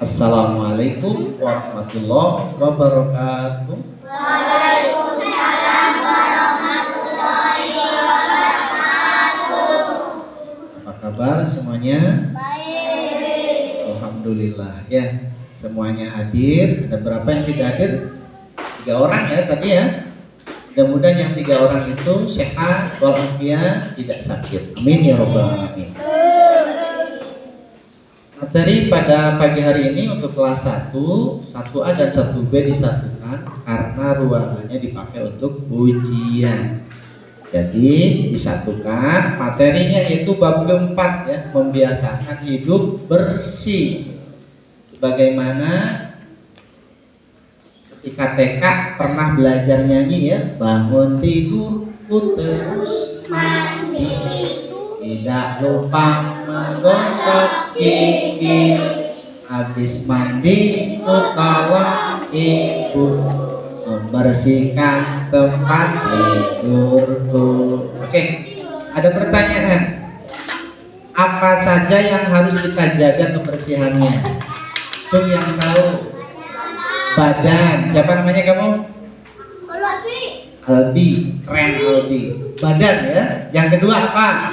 Assalamualaikum warahmatullahi wabarakatuh. Waalaikumsalam warahmatullahi wabarakatuh. Apa kabar semuanya? Baik. Alhamdulillah ya, semuanya hadir. Ada berapa yang tidak hadir? 3 orang ya tadi ya. Mudah-mudahan yang 3 orang itu sehat walafiat, tidak sakit. Amin ya robbal alamin. Materi pada pagi hari ini untuk kelas 1, 1A dan 1B disatukan karena ruangannya dipakai untuk ujian. Jadi disatukan materinya yaitu bab keempat ya, membiasakan hidup bersih. Sebagaimana ketika TK pernah belajar nyanyi ya, bangun tidurku terus mandi, tidak lupa menggosok gigi, habis mandi ketawa ibu, membersihkan tempat tidurku. Oke, ada pertanyaan. Apa saja yang harus kita jaga kebersihannya? Cung yang tahu. Badan. Siapa namanya kamu? Albi. Keren Albi. Badan ya. Yang kedua apa?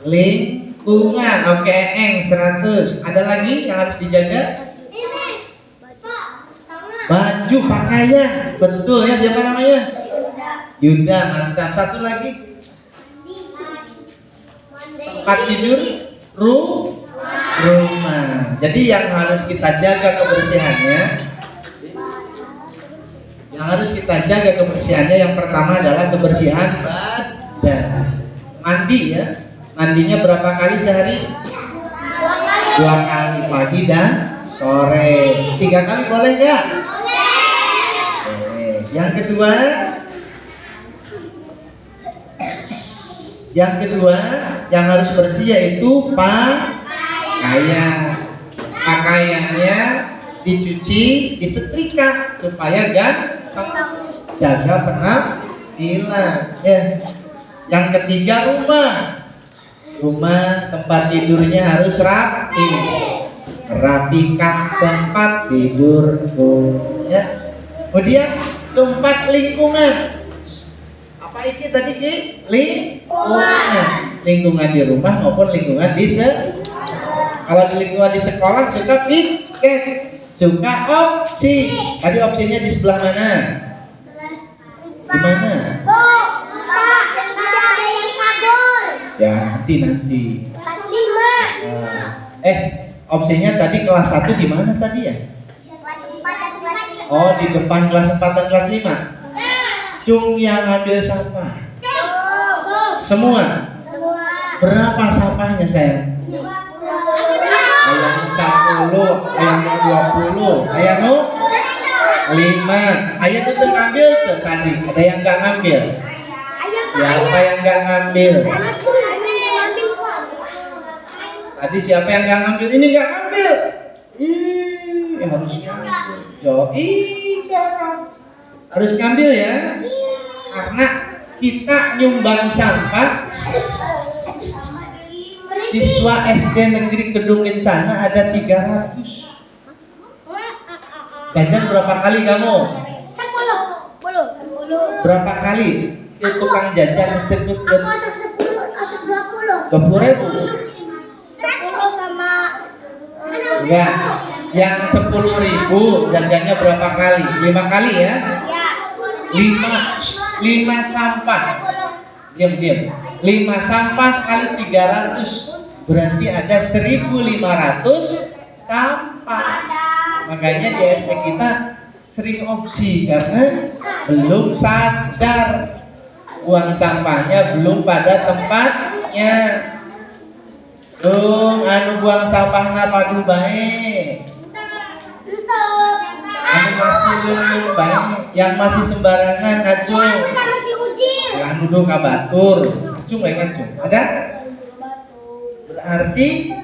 Lingkungan. Oke, Eng 100. Ada lagi yang harus dijaga? Baju, pakaian. Betul ya, siapa namanya? Yuda, mantap. Satu lagi. Tempat tidur, rumah. Jadi yang harus kita jaga kebersihannya, yang pertama adalah kebersihan badan. Mandi ya. Mandinya berapa kali sehari? 2 kali, pagi dan sore. 3 kali boleh nggak? Boleh. Yang kedua yang harus bersih yaitu pakaian. Pakaiannya dicuci, disetrika supaya ganteng, jaga penampilan ya. Yang ketiga rumah tempat tidurnya harus rapi. Rapikan tempat tidurku ya. Kemudian keempat, lingkungan. Apa ini tadi Ki? Lingkungan di rumah maupun lingkungan di kalau di lingkungan di sekolah suka piket, suka opsi. Tadi opsinya di sebelah mana? Di mana? Ya nanti. Opsinya tadi kelas 1 di mana tadi ya? Kelas 4 dan kelas 5. Oh, di depan kelas 4 dan kelas 5. Cung yang ambil sampah. Semua. Berapa sampahnya sayang? Ayam 10, ayam 20, ayam 5. Ayam itu ngambil tuh tadi. Ada yang nggak ngambil? Siapa yang nggak ngambil? Tadi siapa yang nggak ngambil? Ini nggak ngambil. Harus ngambil. Jangan. Harus ngambil ya. Karena kita nyumbang sampah. Siswa SD Negeri Kedung Kencana ada 300. Jajan berapa kali kamu? 10. Berapa kali? Tukang jajan itu 20.000. 10 sama Enggak. Yang 10.000 jajannya berapa kali? 5 kali ya? 5 sampah. Diam. 5 sampah kali 300. Berarti ada 1.500 sampah. Makanya di SD kita sering opsi karena belum sadar buang sampahnya belum pada tempatnya. Buang sampahnya padu baik. Masih belum baik. Yang masih sembarangan acung. Yang duduk kabatur. Acung lagi acung. Ada? Berarti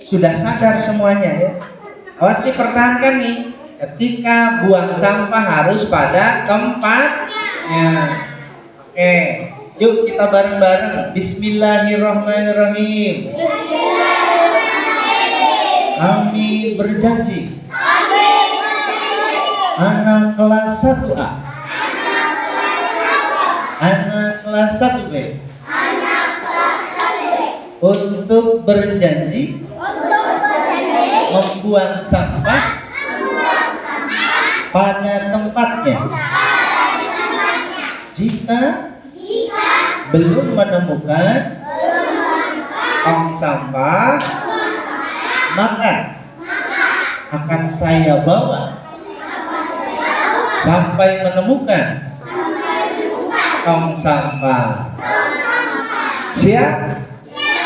sudah sadar semuanya ya. Awas dipertahankan nih. Ketika buang sampah harus pada tempatnya. Oke. Yuk kita bareng-bareng. Bismillahirrahmanirrahim. Kami berjanji. Anak kelas 1A. Anak kelas 1B. Untuk berjanji membuang sampah pada tempatnya. Jika belum menemukan tong sampah, maka akan saya bawa sampai menemukan tong sampah. Siap?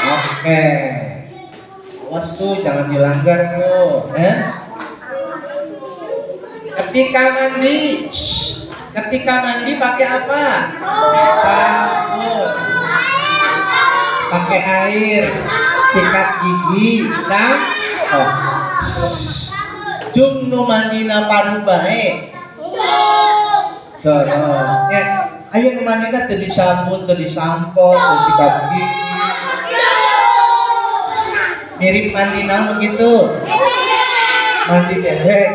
Oke. Awas tuh, jangan dilanggar tuh. Ketika mandi pakai apa? Sabun. Pakai air, sikat gigi, sampo. Jum nu mandina paru bae. Jorok. Ya, ayo nu mandina teu disabun, teu disampo, teu sikat gigi. Mirip mandina begitu. Mandi bebek,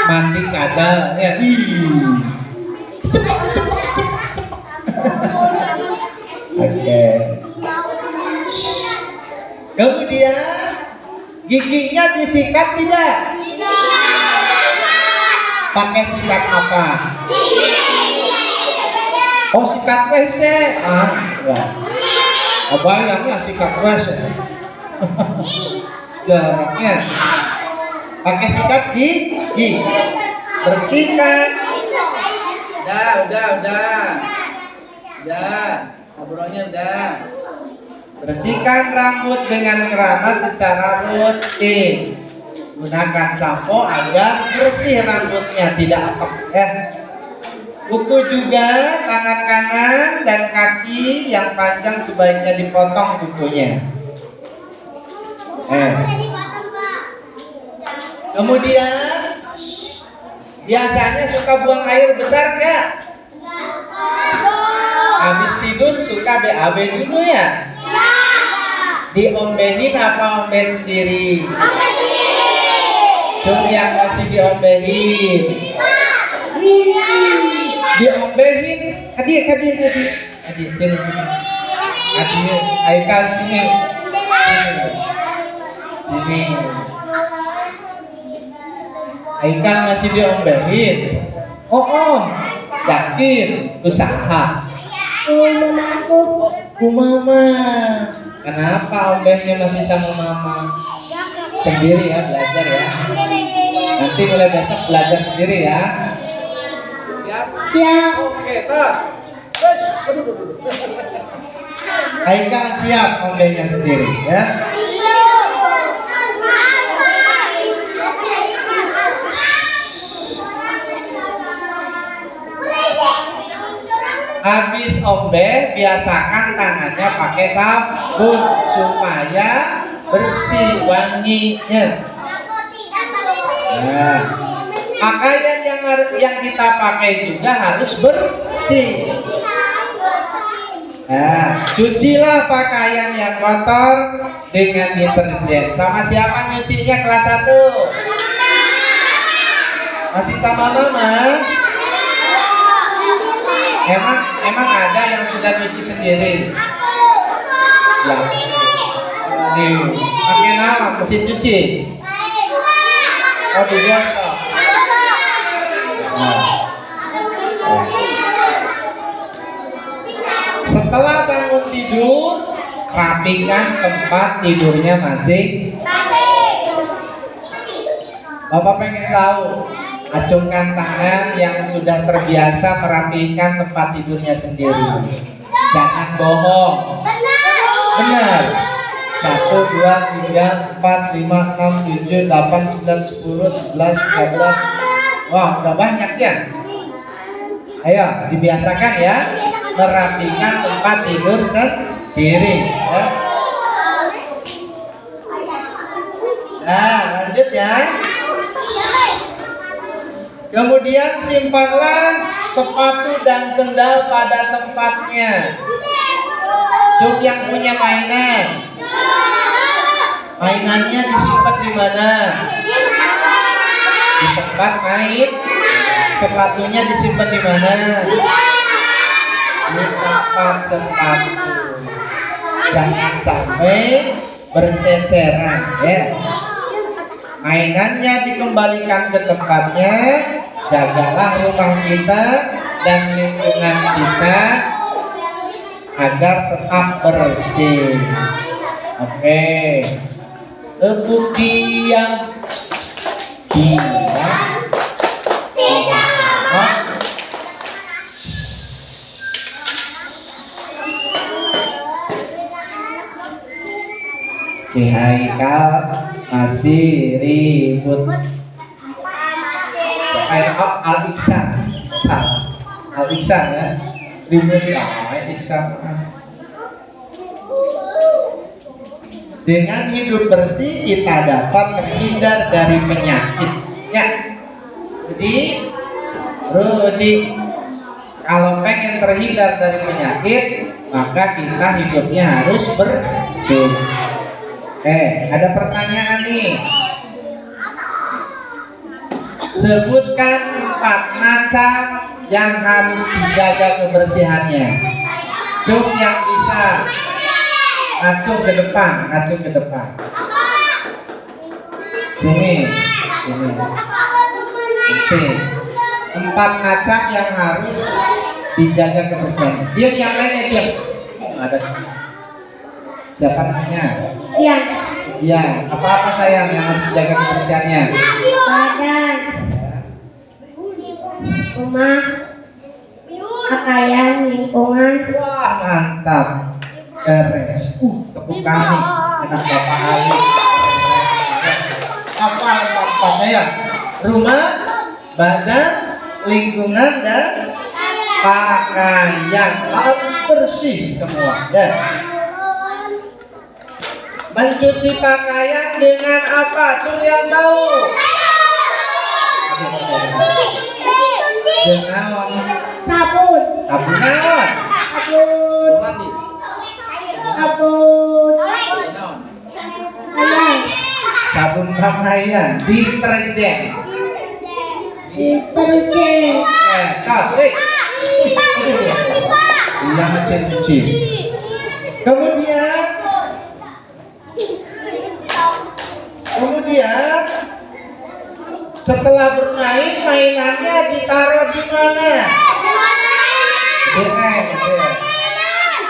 mandi kadal, ya. Oke. Kemudian giginya disikat tidak? Pakai sikat apa? Oh, sikat WC. Ya. Bayangnya sikat WC. Jaraknya. Pakai sikat gigi. Bersihkan. Udah. Ngobrolnya udah. Bersihkan rambut dengan keramas secara rutin. Gunakan sampo agar bersih rambutnya, tidak apek. Kuku juga, tangan kanan dan kaki yang panjang sebaiknya dipotong kukunya. Kemudian biasanya suka buang air besar nggak? Habis tidur suka BAB dulu ya? Diombehin apa ombe sendiri? Cuma yang masih diombehin. Diombehin. Adik, sini. Adik, Aikal sini. Aikal masih diombehin. Yakin usaha. Mama. Kenapa ombehnya masih sama mama? Sendiri ya, belajar ya. Nanti mulai besok belajar sendiri ya. Siap. Oke, tos. Aikal siap ombehnya sendiri ya. Habis ombe, biasakan tangannya pakai sabun supaya bersih wanginya. Nah, pakaian yang kita pakai juga harus bersih. Nah, cucilah pakaian yang kotor dengan deterjen. Sama siapa nyucinya kelas 1? Masih sama mama? Emang ada yang sudah nyuci sendiri? Ya. Nih, pakai nama mesin cuci. Oh, biasa. Setelah bangun tidur, rapikan tempat tidurnya masing. Bapak pengen tahu, acungkan tangan yang sudah terbiasa merapikan tempat tidurnya sendiri. Jangan bohong. Benar. 1, 2, 3, 4, 5, 6, 7, 8, 9, 10, 11, 12. Wah, udah banyak ya. Ayo, dibiasakan ya, merapikan tempat tidur sendiri ya. Nah, lanjut ya. Kemudian simpanlah sepatu dan sendal pada tempatnya. Cuk yang punya mainan. Mainannya disimpan di mana? Di tempat main. Sepatunya disimpan di mana? Di tempat sepatu. Jangan sampai berceceran ya. Mainannya dikembalikan ke tempatnya. Jagalah rumah kita dan lingkungan kita agar tetap bersih. Oke. Tepuk diam. Diam. Si Haikal masih ribut. Al-Iksan, Al-Iksan ya, ribut ya, Iksan. Dengan hidup bersih kita dapat terhindar dari penyakit. Ya, jadi Rudi, kalau pengen terhindar dari penyakit, maka kita hidupnya harus bersih. Ada pertanyaan nih. Sebutkan 4 macam yang harus dijaga kebersihannya. Cuk yang bisa. Ngacu ke depan, ngacu ke depan. Sini. Sini. Oke. 4 macam yang harus dijaga kebersihannya. Diam, yang lainnya diam. Ada. Siapa namanya? Iya. Iya. Apa-apa sayang yang harus dijaga kebersihannya? Badan, rumah, pakaian, lingkungan. Wah, mantap. Beres. Tepuk tangan nih. Enak Bapak Ali. Apa 4-4-nya ya? Rumah, badan, lingkungan, dan pakaian. Harus bersih semua. Ya. Mencuci pakaian dengan apa? Curi yang tahu. Dengan Sabun. sabun naon? Sabun. Mandi. Sabun. Naon? Tangan. Sabun pakaian, deterjen. Deterjen. Kas, yang mesin cuci. Kemudian setelah bermain, mainannya ditaruh di mana?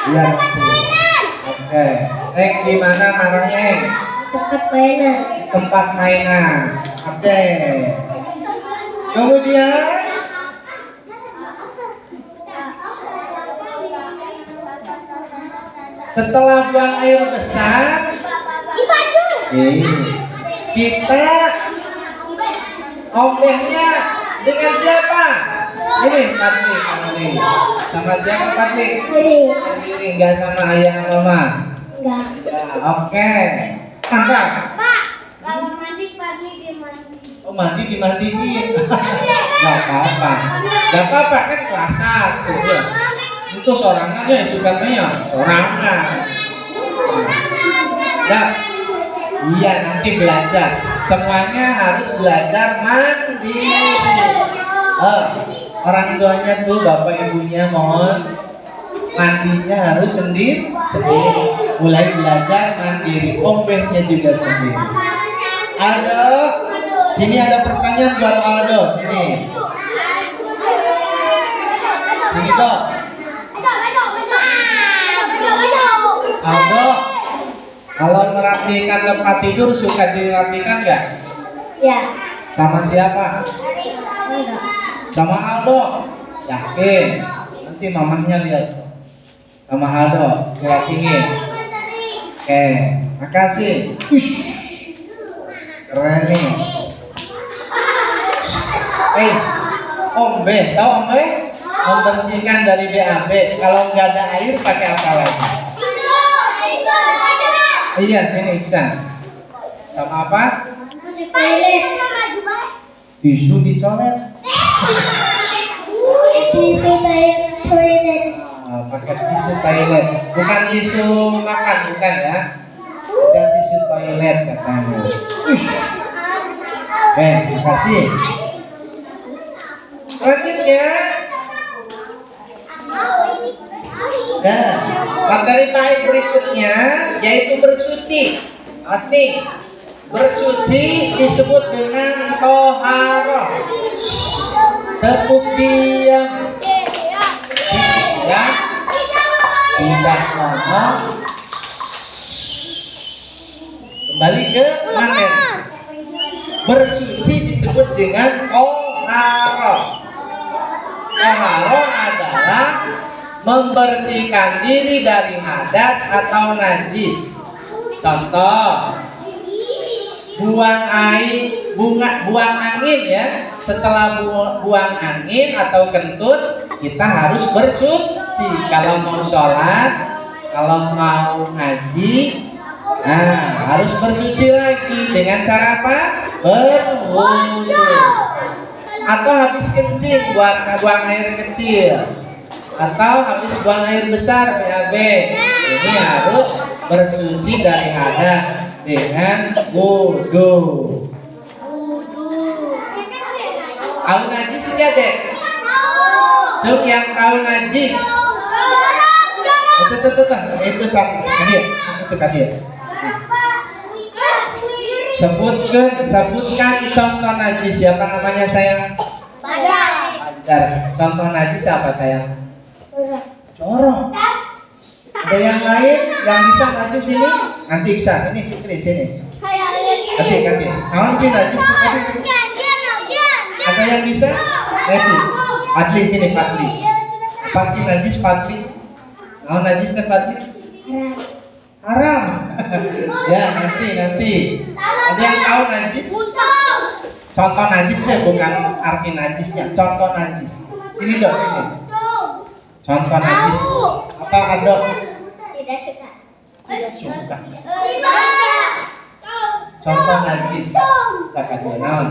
Iya. Oke. Di mana naruhnya? Tempat mainan. Tempat mainan. Oke. Kemudian setelah buang air besar, kita ombehnya dengan siapa? Ini Padli, sama siapa Padli? Sendiri, nggak sama ayah sama mama. Enggak. Ya, oke. Mantap. Pak, kalau mandi pagi dimandi. Oh, mandi dimandiin. Nggak apa-apa. Nggak apa-apa, kan kelas 1 ya. Itu sorangan ya, sukanya sorangan. Nah, iya, nanti belajar. Semuanya harus belajar mandiri. Orang tuanya tuh, bapak ibunya mohon mandinya harus sendiri. Mulai belajar mandiri, ombehnya juga sendiri. Aldo, sini ada pertanyaan buat Aldo. Sini dok. Aldo, kalau merapikan tempat tidur suka dirapikan nggak? Ya. Sama siapa? Enggak. Sama Aldo. Yakin? Nanti mamahnya lihat. Sama Aldo, dirapingin. Oke, makasih. Keren nih. Ombe, tahu ombe? Membersihkan dari BAB. Kalau nggak ada air pakai apa lagi? Iya, sini Iksan. Sama apa? Tisu dicoret. tisu toilet. Pakai tisu toilet, bukan tisu makan, bukan ya. Ada tisu toilet katanya. Ush. Terima kasih. Selanjutnya, nah, materi baik berikutnya yaitu bersuci. Asli, bersuci disebut dengan toharoh. Tepuk diam. Ya, tidak ngomong. Kembali ke materi. Bersuci disebut dengan toharoh. Toharoh adalah membersihkan diri dari hadas atau najis. Contoh, buang angin ya. Setelah buang angin atau kentut, kita harus bersuci. Kalau mau sholat, kalau mau ngaji, nah harus bersuci lagi. Dengan cara apa? Berwudu. Atau habis kencing, buang air kecil, atau habis buang air besar BAB, ini harus bersuci dari hadas dengan wudu. Tahu najis ya dek? Cuk yang tahu najis. Itu tadi. Sebutkan contoh najis. Siapa namanya sayang? Fajar. Contoh najis apa sayang? Corong. Ada yang lain yang bisa maju sini? Nanti Iksan, ini sini. Kasih. Kawan sih najis tadi. Ada yang bisa? Najis. Padli sini Padli. Apa sih najis Padli? Kawan najis teh Padli? Haram. Ya nanti. Ada yang tahu najis? Contoh najisnya bukan arti najisnya. Contoh najis. Sini dok sini. Contoh najis. Apa ada? Tidak suka. Contoh najis. Sakat dia naon?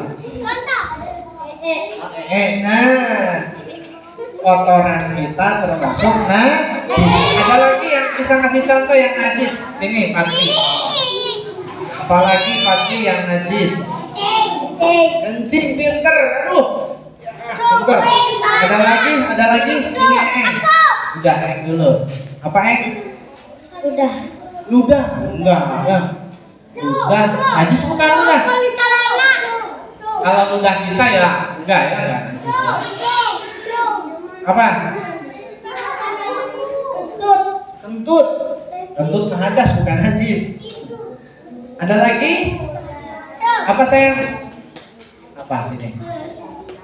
Nah, kotoran kita termasuk najis. Ada lagi yang bisa ngasih contoh yang najis? Sini Fatih. Apalagi Fatih yang najis? Kencing pinter. Aduh. Pinter. Ada lagi. Ini Udah dulu. Apa Ludah. Enggak ya. Ludah. Najis bukan ludah. Kalau ludah kita ya enggak najis. Apa? Kentut hadas bukan najis. Ada lagi? Apa sayang? Apa sini?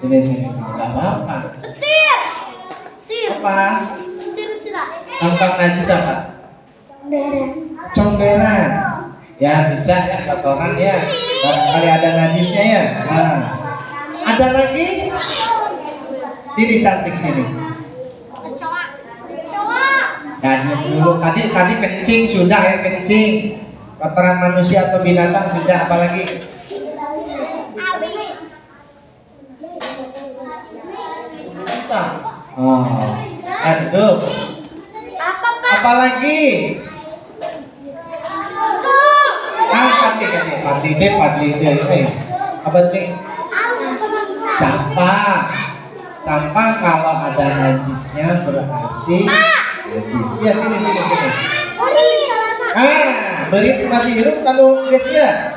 Sini. Enggak apa-apa. Apa? Contoh najis apa? Comberan. Ya bisa ya, kotoran ya. Barangkali ada najisnya ya. Nah. Ada lagi? Sini cantik sini. Dan dulu tadi kencing sudah, air kencing. Kotoran manusia atau binatang sudah, apalagi? Oh, aduh. Apalagi? Padli deh. Apa sih? Sampah kalau ada najisnya berarti najis. Ya sini. Berit masih hidup kalau gasnya.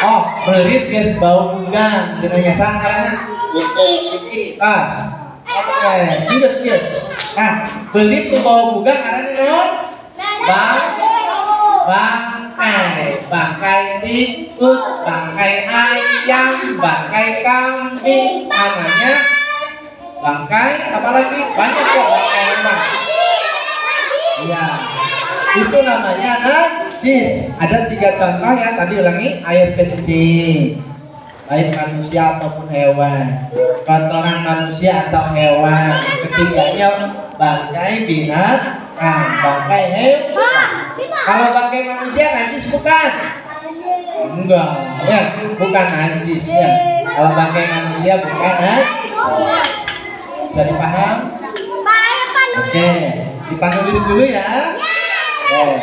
Oh, berit gas bau bugan. Jenanya sangarana. Iki. Tas. Oke, gas. Berit tuh bau bugan karena naon? Bangkai tikus, bangkai ayam, bangkai kambing, namanya bangkai, apalagi banyak kok bangkai emang. Iya, itu namanya najis. Ada 3 contoh ya, tadi ulangi, air kencing, baik manusia ataupun hewan, kotoran manusia atau hewan. Ketiganya bangkai binatang, bangkai hewan. Kalau bangkai manusia najis bukan? Enggak, ya bukan najis ya. Kalau bangkai manusia bukan najis. Bisa dipaham? Pak, Oke, kita nulis dulu ya. Oh,